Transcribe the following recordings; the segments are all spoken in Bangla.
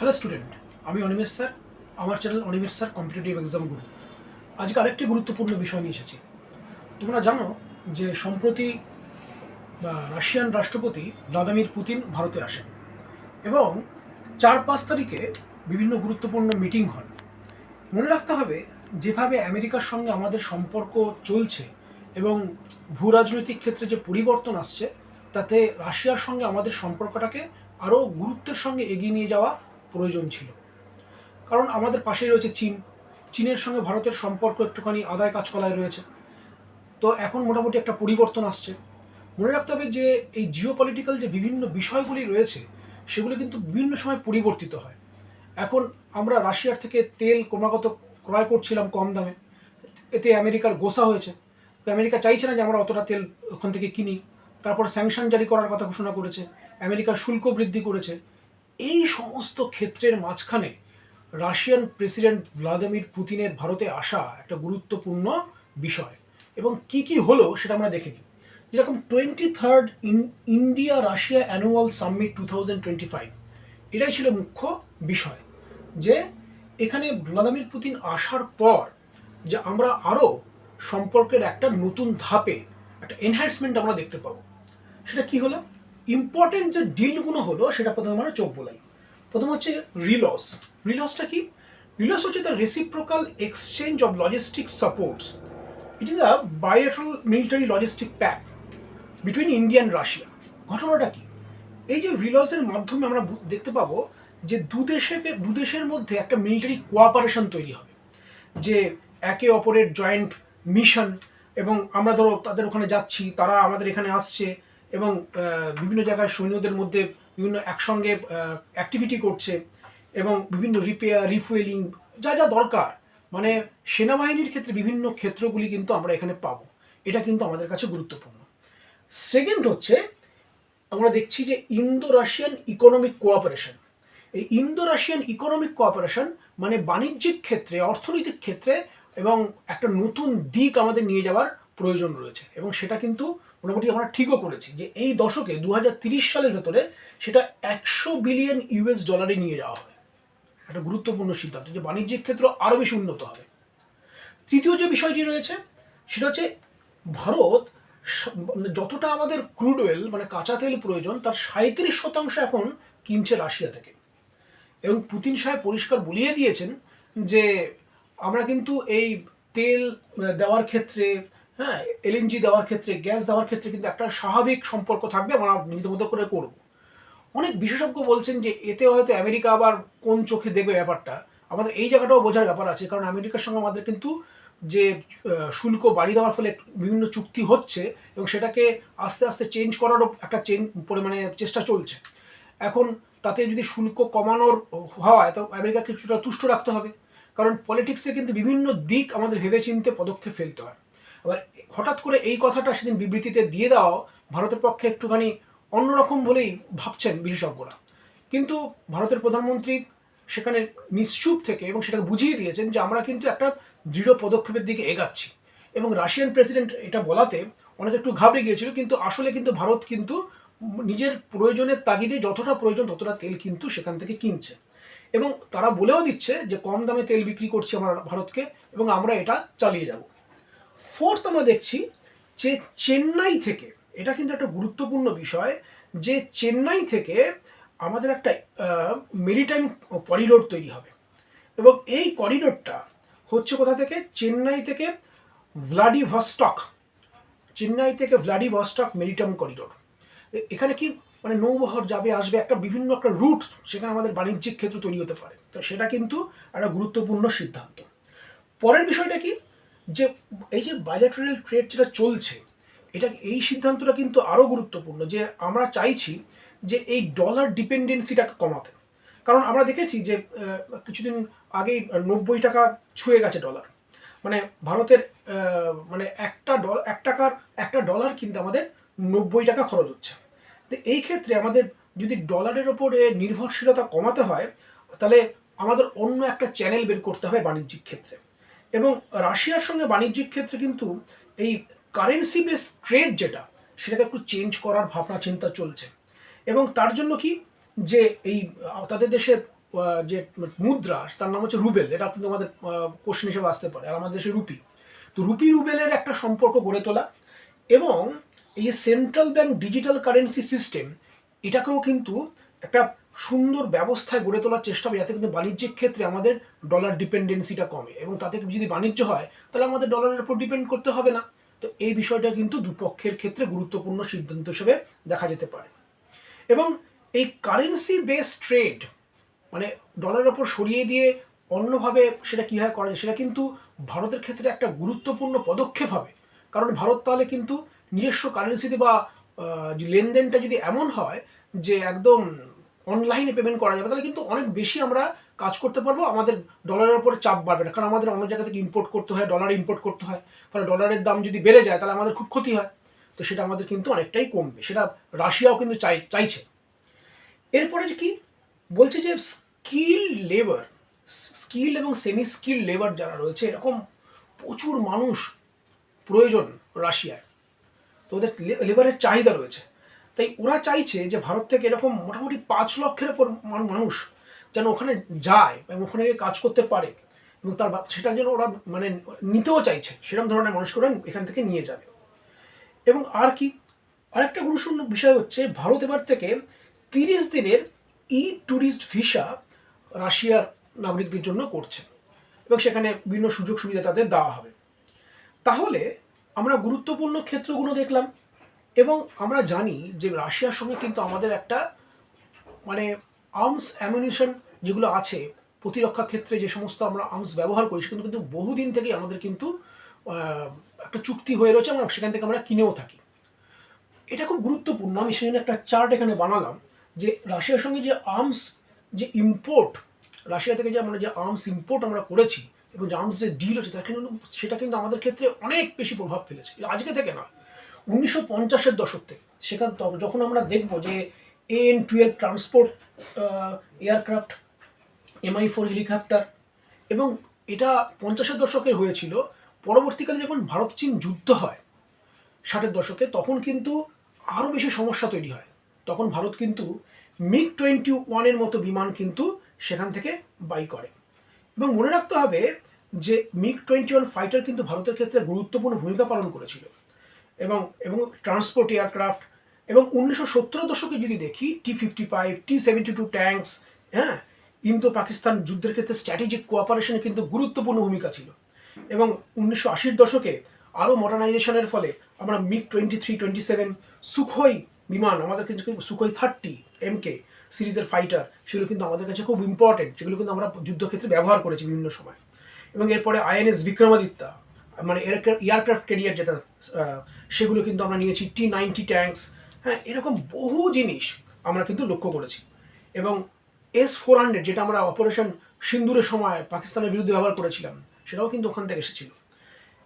হ্যালো স্টুডেন্ট, আমি অনিমেষ স্যার। আমার channel Animesh sir competitive exam গুরু। আজকে আরেকটি গুরুত্বপূর্ণ বিষয় নিয়ে এসেছি। তোমরা জানো যে সম্প্রতি রাশিয়ান রাষ্ট্রপতি ভ্লাদিমির পুতিন ভারতে আসেন এবং 4-5 তারিখে বিভিন্ন গুরুত্বপূর্ণ মিটিং হয়। মনে রাখতে হবে, যেভাবে আমেরিকার সঙ্গে আমাদের সম্পর্ক চলছে এবং ভূ রাজনৈতিক ক্ষেত্রে যে পরিবর্তন আসছে, তাতে রাশিয়ার সঙ্গে আমাদের সম্পর্কটাকে আরও গুরুত্বের সঙ্গে এগিয়ে নিয়ে যাওয়া প্রয়োজন ছিল। কারণ আমাদের পাশেই রয়েছে চীন। চীনের সঙ্গে ভারতের সম্পর্ক একটুখানি আদায় কাজকলায় রয়েছে। তো এখন মোটামুটি একটা পরিবর্তন আসছে। মনে রাখতে হবে যে এই জিওপলিটিক্যাল যে বিভিন্ন বিষয়গুলি রয়েছে, সেগুলি কিন্তু বিভিন্ন সময় পরিবর্তিত হয়। এখন আমরা রাশিয়ার থেকে তেল ক্রমাগত ক্রয় করছিলাম কম দামে, এতে আমেরিকার গোসা হয়েছে। তো আমেরিকা চাইছে না যে আমরা অতটা তেল ওখান থেকে কিনি। তারপর স্যাংশন জারি করার কথা ঘোষণা করেছে, আমেরিকার শুল্ক বৃদ্ধি করেছে। এই সমস্ত ক্ষেত্রের মাঝখানে রাশিয়ান প্রেসিডেন্ট ভ্লাদিমির পুতিনের ভারতে আসা একটা গুরুত্বপূর্ণ বিষয়। এবং কি কি হলো সেটা আমরা দেখে নিই। যেরকম 23rd India Russia annual summit 2025, এটাই ছিল মুখ্য বিষয়। যে এখানে ভ্লাদিমির পুতিন আসার পর যে আমরা আরও সম্পর্কের একটা নতুন ধাপে একটা এনহ্যান্সমেন্ট আমরা দেখতে পাবো। সেটা কি হলো? ইম্পর্টেন্ট যে ডিলগুলো হলো সেটা প্রথমে আমরা চোখ বোলাই। প্রথম হচ্ছে রিলস। রিলসটা কি? রিলস হচ্ছে the reciprocal exchange of logistic supports. It is a bilateral military logistic pact between India and Russia. ঘটনাটা কি? এই যে রিলসের মাধ্যমে আমরা দেখতে পাবো যে দু দেশের মধ্যে একটা মিলিটারি কোঅপারেশন তৈরি হবে, যে একে অপরের জয়েন্ট মিশন। এবং আমরা ধরো তাদের ওখানে যাচ্ছি, তারা আমাদের এখানে আসছে, এবং বিভিন্ন জায়গায় সৈন্যদের মধ্যে বিভিন্ন একসঙ্গে অ্যাক্টিভিটি করছে, এবং বিভিন্ন রিপেয়ার রিফুয়েলিং যা যা দরকার, মানে সেনাবাহিনীর ক্ষেত্রে বিভিন্ন ক্ষেত্রগুলি কিন্তু আমরা এখানে পাবো। এটা কিন্তু আমাদের কাছে গুরুত্বপূর্ণ। সেকেন্ড হচ্ছে, আমরা দেখছি যে ইন্দো রাশিয়ান ইকোনমিক কোঅপারেশন। এই ইন্দো রাশিয়ান ইকোনমিক কোঅপারেশন মানে বাণিজ্যিক ক্ষেত্রে, অর্থনৈতিক ক্ষেত্রে, এবং একটা নতুন দিক আমাদের নিয়ে যাওয়ার প্রয়োজন রয়েছে। এবং সেটা কিন্তু মোটামুটি আমরা ঠিকও করেছি যে এই দশকে 2030 সালের ভেতরে সেটা 100 বিলিয়ন ইউএস ডলারে নিয়ে যাওয়া হবে। একটা গুরুত্বপূর্ণ সিদ্ধান্ত, যে বাণিজ্যিক ক্ষেত্র আরও বেশি উন্নত হবে। তৃতীয় যে বিষয়টি রয়েছে সেটা হচ্ছে, ভারত যতটা আমাদের ক্রুড অয়েল মানে কাঁচা তেল প্রয়োজন, তার 37% এখন কিনছে রাশিয়া থেকে। এবং পুতিন সাহেব পরিষ্কার বলিয়ে দিয়েছেন যে আমরা কিন্তু এই তেল দেওয়ার ক্ষেত্রে, হ্যাঁ, এলএনজি দেওয়ার ক্ষেত্রে, গ্যাস দেওয়ার ক্ষেত্রে কিন্তু একটা স্বাভাবিক সম্পর্ক থাকবে, আমরা নিজেদের মতো করে করব। অনেক বিশেষজ্ঞ বলছেন যে এতে হয়তো আমেরিকা আবার কোন চোখে দেখবে ব্যাপারটা। আমাদের এই জায়গাটাও বোঝার ব্যাপার আছে, কারণ আমেরিকার সঙ্গে আমাদের কিন্তু যে শুল্ক বাড়িয়ে দেওয়ার ফলে বিভিন্ন চুক্তি হচ্ছে, এবং সেটাকে আস্তে আস্তে চেঞ্জ করারও একটা পরিমাণে চেষ্টা চলছে। এখন তাতে যদি শুল্ক কমানোর হয়, তো আমেরিকাকে কিছুটা তুষ্ট রাখতে হবে। কারণ পলিটিক্সে কিন্তু বিভিন্ন দিক আমাদের ভেবেচিন্তে পদক্ষেপ ফেলতে হয়। এবার হঠাৎ করে এই কথাটা সেদিন বিবৃতিতে দিয়ে দেওয়া ভারতের পক্ষে একটুখানি অন্যরকম বলেই ভাবছেন বিশেষজ্ঞরা। কিন্তু ভারতের প্রধানমন্ত্রী সেখানে নিশ্চুপ থেকে এবং সেটাকে বুঝিয়ে দিয়েছেন যে আমরা কিন্তু একটা দৃঢ় পদক্ষেপের দিকে এগাচ্ছি। এবং রাশিয়ান প্রেসিডেন্ট এটা বলাতে অনেক একটু ঘাবড়ে গিয়েছিল, কিন্তু আসলে কিন্তু ভারত কিন্তু নিজের প্রয়োজনের তাগিদে যতটা প্রয়োজন ততটা তেল কিন্তু সেখান থেকে কিনছে। এবং তারা বলেও দিচ্ছে যে কম দামে তেল বিক্রি করছি আমরা ভারতকে, এবং আমরা এটা চালিয়ে যাব। ফোর্থ, আমরা দেখছি যে চেন্নাই থেকে, এটা কিন্তু একটা গুরুত্বপূর্ণ বিষয়, যে চেন্নাই থেকে আমাদের একটা মেরিটাইম করিডোর তৈরি হবে। এবং এই করিডোরটা হচ্ছে কোথা থেকে? চেন্নাই থেকে ভ্লাডিভস্টক। চেন্নাই থেকে ভ্লাডিভস্টক মেরিটাইম করিডোর। এখানে কি মানে নৌবহর যাবে আসবে, একটা বিভিন্ন একটা রুট, সেখানে আমাদের বাণিজ্যিক ক্ষেত্র তৈরি হতে পারে। তো সেটা কিন্তু একটা গুরুত্বপূর্ণ সিদ্ধান্ত। পরের বিষয়টা কি? যে এই যে বায়োলেটারাল ট্রেড যেটা চলছে, এটা এই সিদ্ধান্তটা কিন্তু আরও গুরুত্বপূর্ণ, যে আমরা চাইছি যে এই ডলার ডিপেন্ডেন্সিটাকে কমাতে। কারণ আমরা দেখেছি যে কিছুদিন আগেই 90 টাকা ছুঁয়ে গেছে ডলার। মানে ভারতের মানে এক টাকার 1 ডলার কিনতে আমাদের 90 টাকা খরচ হচ্ছে। তো এই ক্ষেত্রে আমাদের যদি ডলারের ওপরে নির্ভরশীলতা কমাতে হয়, তাহলে আমাদের অন্য একটা চ্যানেল বের করতে হবে বাণিজ্যিক ক্ষেত্রে। এবং রাশিয়ার সঙ্গে বাণিজ্যিক ক্ষেত্রে কিন্তু এই কারেন্সি বেস ট্রেড যেটা, সেটাকে একটু চেঞ্জ করার ভাবনা চিন্তা চলছে। এবং তার জন্য কি, যে এই তাদের দেশের যে মুদ্রা তার নাম হচ্ছে রুবেল, এটা কিন্তু আমাদের কোশ্চেন হিসেবে আসতে পারে, আর আমাদের দেশে রুপি। তো রুপি রুবেলের একটা সম্পর্ক গড়ে তোলা এবং এই যে central bank digital currency system, এটাকেও কিন্তু একটা সুন্দর ব্যবস্থায় গড়ে তোলার চেষ্টা হবে, যাতে কিন্তু বাণিজ্যিক ক্ষেত্রে আমাদের ডলার ডিপেন্ডেন্সিটা কমে এবং তাতে যদি বাণিজ্য হয় তাহলে আমাদের ডলারের উপর ডিপেন্ড করতে হবে না। তো এই বিষয়টা কিন্তু দুপক্ষের ক্ষেত্রে গুরুত্বপূর্ণ সিদ্ধান্ত হিসেবে দেখা যেতে পারে। এবং এই কারেন্সি বেস ট্রেড মানে ডলারের ওপর সরিয়ে দিয়ে অন্যভাবে সেটা কীভাবে করা যায়, সেটা কিন্তু ভারতের ক্ষেত্রে একটা গুরুত্বপূর্ণ পদক্ষেপ হবে। কারণ ভারত তাহলে কিন্তু নিজস্ব কারেন্সিতে বা যে লেনদেনটা যদি এমন হয় যে একদম অনলাইনে পেমেন্ট করা যাবে, তাহলে কিন্তু অনেক বেশি আমরা কাজ করতে পারবো, আমাদের ডলারের উপরে চাপ বাড়বে না। কারণ আমাদের অন্য জায়গা থেকে ইম্পোর্ট করতে হয়, ডলার ইম্পোর্ট করতে হয়, ফলে ডলারের দাম যদি বেড়ে যায় তাহলে আমাদের খুব ক্ষতি হয়। তো সেটা আমাদের কিন্তু অনেকটাই কমবে, সেটা রাশিয়াও কিন্তু চাইছে। এরপরে যে কি বলছে যে স্কিল এবং সেমি স্কিল লেবার যারা রয়েছে, এরকম প্রচুর মানুষ প্রয়োজন রাশিয়ায়, তো ওদের লেবারের চাহিদা রয়েছে। তাই ওরা চাইছে যে ভারত থেকে এরকম মোটামুটি 5 লক্ষের ওপর মানুষ যেন ওখানে যায় এবং ওখানে কাজ করতে পারে, এবং সেটার জন্য ওরা মানে নিতেও চাইছে, সেরকম ধরনের মানুষকে ওরা এখান থেকে নিয়ে যাবে। এবং আর কি আরেকটা গুরুত্বপূর্ণ বিষয় হচ্ছে, ভারত এবার থেকে 30 দিনের ট্যুরিস্ট ভিসা রাশিয়ার নাগরিকদের জন্য করছে এবং সেখানে বিভিন্ন সুযোগ সুবিধা তাদের দেওয়া হবে। তাহলে আমরা গুরুত্বপূর্ণ ক্ষেত্রগুলো দেখলাম এবং আমরা জানি যে রাশিয়ার সঙ্গে কিন্তু আমাদের একটা মানে আর্মস অ্যামিউনিশন যেগুলো আছে, প্রতিরক্ষা ক্ষেত্রে যে সমস্ত আমরা আর্মস ব্যবহার করি, সেগুলো কিন্তু বহুদিন থেকেই আমাদের কিন্তু একটা চুক্তি হয়ে রয়েছে, আমরা সেখান থেকে আমরা কিনেও থাকি। এটা খুব গুরুত্বপূর্ণ। আমি সেই জন্য একটা চার্ট এখানে বানালাম যে রাশিয়ার সঙ্গে যে আর্মস যে ইম্পোর্ট, রাশিয়া থেকে যে আমরা যে আর্মস ইম্পোর্ট আমরা করেছি এবং যে আর্মস যে ডিল হচ্ছে, সেটা কিন্তু আমাদের ক্ষেত্রে অনেক বেশি প্রভাব ফেলেছে, আজকে থেকে নয়, 1950-এর দশক থেকে। সেখান যখন আমরা দেখব যে AN-12 transport aircraft, MI-4 helicopter, এবং এটা 50-এর দশকে হয়েছিল। পরবর্তীকালে যখন ভারত চীন যুদ্ধ হয় 60-এর দশকে, তখন কিন্তু আরও বেশি সমস্যা তৈরি হয়। তখন ভারত কিন্তু MiG-21-এর মতো বিমান কিন্তু সেখান থেকে বাই করে। এবং মনে রাখতে হবে যে MiG-21 ফাইটার কিন্তু ভারতের ক্ষেত্রে গুরুত্বপূর্ণ ভূমিকা পালন করেছিল, এবং এবং ট্রান্সপোর্ট এয়ারক্রাফট। এবং 1970-এর দশকে যদি দেখি T-55, T-72 ট্যাঙ্কস, হ্যাঁ, ইন্দো পাকিস্তান যুদ্ধের ক্ষেত্রে স্ট্র্যাটেজিক কোঅপারেশনে কিন্তু গুরুত্বপূর্ণ ভূমিকা ছিল। এবং 1980-র দশকে আরও মডার্নাইজেশনের ফলে আমরা MiG-23, 27, সুখোই বিমান, আমাদের কিন্তু সুখোই 30 MK সিরিজের ফাইটার, সেগুলো কিন্তু আমাদের কাছে খুব ইম্পর্টেন্ট, যেগুলো কিন্তু আমরা যুদ্ধক্ষেত্রে ব্যবহার করেছি বিভিন্ন সময়। এবং এরপরে INS বিক্রমাদিত্য, মানে এয়ারক্রাফট ক্যারিয়ার যেটা, সেগুলো কিন্তু আমরা নিয়েছি, T-90 ট্যাঙ্কস, হ্যাঁ, এরকম বহু জিনিস আমরা কিন্তু লক্ষ্য করেছি। এবং S-400 যেটা আমরা অপারেশন সিন্দুরের সময় পাকিস্তানের বিরুদ্ধে ব্যবহার করেছিলাম, সেটাও কিন্তু ওখান থেকে এসেছিল।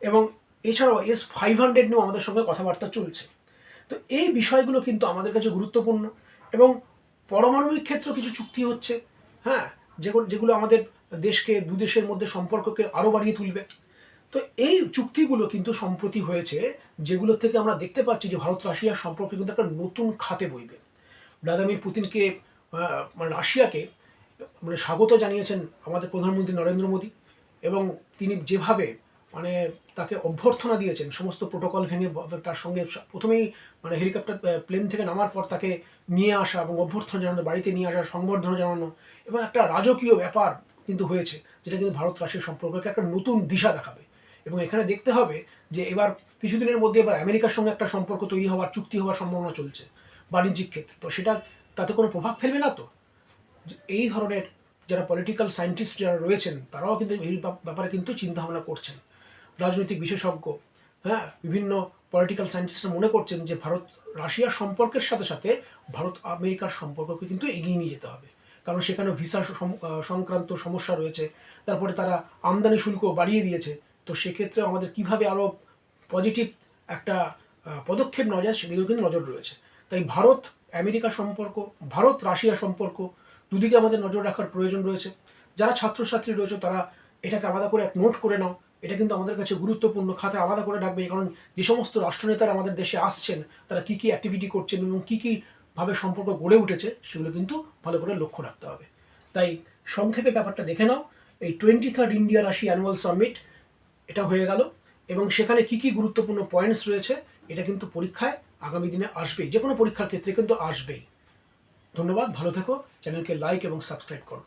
এবং এছাড়াও S-500 নিয়েও আমাদের সঙ্গে কথাবার্তা চলছে। তো এই বিষয়গুলো কিন্তু আমাদের কাছে গুরুত্বপূর্ণ। এবং পারমাণবিক ক্ষেত্রে কিছু চুক্তি হচ্ছে, হ্যাঁ, যেগুলো আমাদের দেশকে দুদেশের মধ্যে সম্পর্ককে আরও বাড়িয়ে তুলবে। তো এই চুক্তিগুলো কিন্তু সম্প্রতি হয়েছে, যেগুলো থেকে আমরা দেখতে পাচ্ছি যে ভারত রাশিয়ার সম্পর্ক কিন্তু একটা নতুন খাতে বইবে। ভ্লাদিমির পুতিনকে মানে রাশিয়াকে মানে স্বাগত জানিয়েছেন আমাদের প্রধানমন্ত্রী নরেন্দ্র মোদী, এবং তিনি যেভাবে মানে তাকে অভ্যর্থনা দিয়েছেন, সমস্ত প্রোটোকল ভেঙে তার সঙ্গে প্রথমেই মানে হেলিকপ্টার প্লেন থেকে নামার পর তাকে নিয়ে আসা এবং অভ্যর্থনা জানানো, বাড়িতে নিয়ে আসা, সংবর্ধনা জানানো, এবং একটা রাজকীয় ব্যাপার কিন্তু হয়েছে, যেটা কিন্তু ভারত রাশিয়ার সম্পর্ককে একটা নতুন দিশা দেখাবে। এবং এখানে দেখতে হবে যে এবার কিছুদিনের মধ্যে এবার আমেরিকার সঙ্গে একটা সম্পর্ক তৈরি হওয়ার, চুক্তি হওয়ার সম্ভাবনা চলছে বাণিজ্যিক ক্ষেত্রে। তো সেটা তাতে কোনো প্রভাব ফেলবে না তো? এই ধরনের যারা পলিটিক্যাল সায়েন্টিস্ট যারা রয়েছেন, তারাও কিন্তু এই ব্যাপারে কিন্তু চিন্তাভাবনা করছেন। রাজনৈতিক বিশেষজ্ঞ, হ্যাঁ, বিভিন্ন পলিটিক্যাল সায়েন্টিস্টরা মনে করছেন যে ভারত রাশিয়ার সম্পর্কের সাথে সাথে ভারত আমেরিকার সম্পর্ককে কিন্তু এগিয়ে নিয়ে যেতে হবে। কারণ সেখানে ভিসা সংক্রান্ত সমস্যা রয়েছে, তারপরে তারা আমদানি শুল্ক বাড়িয়ে দিয়েছে। তো সেক্ষেত্রে আমাদের কিভাবে আরও পজিটিভ একটা পদক্ষেপ নেওয়া যায় সেদিকেও কিন্তু নজর রয়েছে। তাই ভারত আমেরিকা সম্পর্ক, ভারত রাশিয়া সম্পর্ক, দুদিকে আমাদের নজর রাখার প্রয়োজন রয়েছে। যারা ছাত্রছাত্রী রয়েছে তারা এটাকে আলাদা করে এক নোট করে নাও, এটা কিন্তু আমাদের কাছে গুরুত্বপূর্ণ, খাতে আলাদা করে রাখবে। কারণ যে সমস্ত রাষ্ট্রনেতারা আমাদের দেশে আসছেন, তারা কী কী অ্যাক্টিভিটি করছেন এবং কী কী ভাবে সম্পর্ক গড়ে উঠেছে, সেগুলো কিন্তু ভালো করে লক্ষ্য রাখতে হবে। তাই সংক্ষেপে ব্যাপারটা দেখে নাও। এই 23rd ইন্ডিয়া রাশি অ্যানুয়াল সামিট এটা হয়ে গেল, এবং সেখানে কি কি গুরুত্বপূর্ণ পয়েন্টস রয়েছে এটা কিন্তু পরীক্ষায় আগামী দিনে আসবেই, যে কোনো পরীক্ষার ক্ষেত্রে কিন্তু আসবেই। ধন্যবাদ, ভালো থেকো, চ্যানেলকে লাইক এবং সাবস্ক্রাইব করো।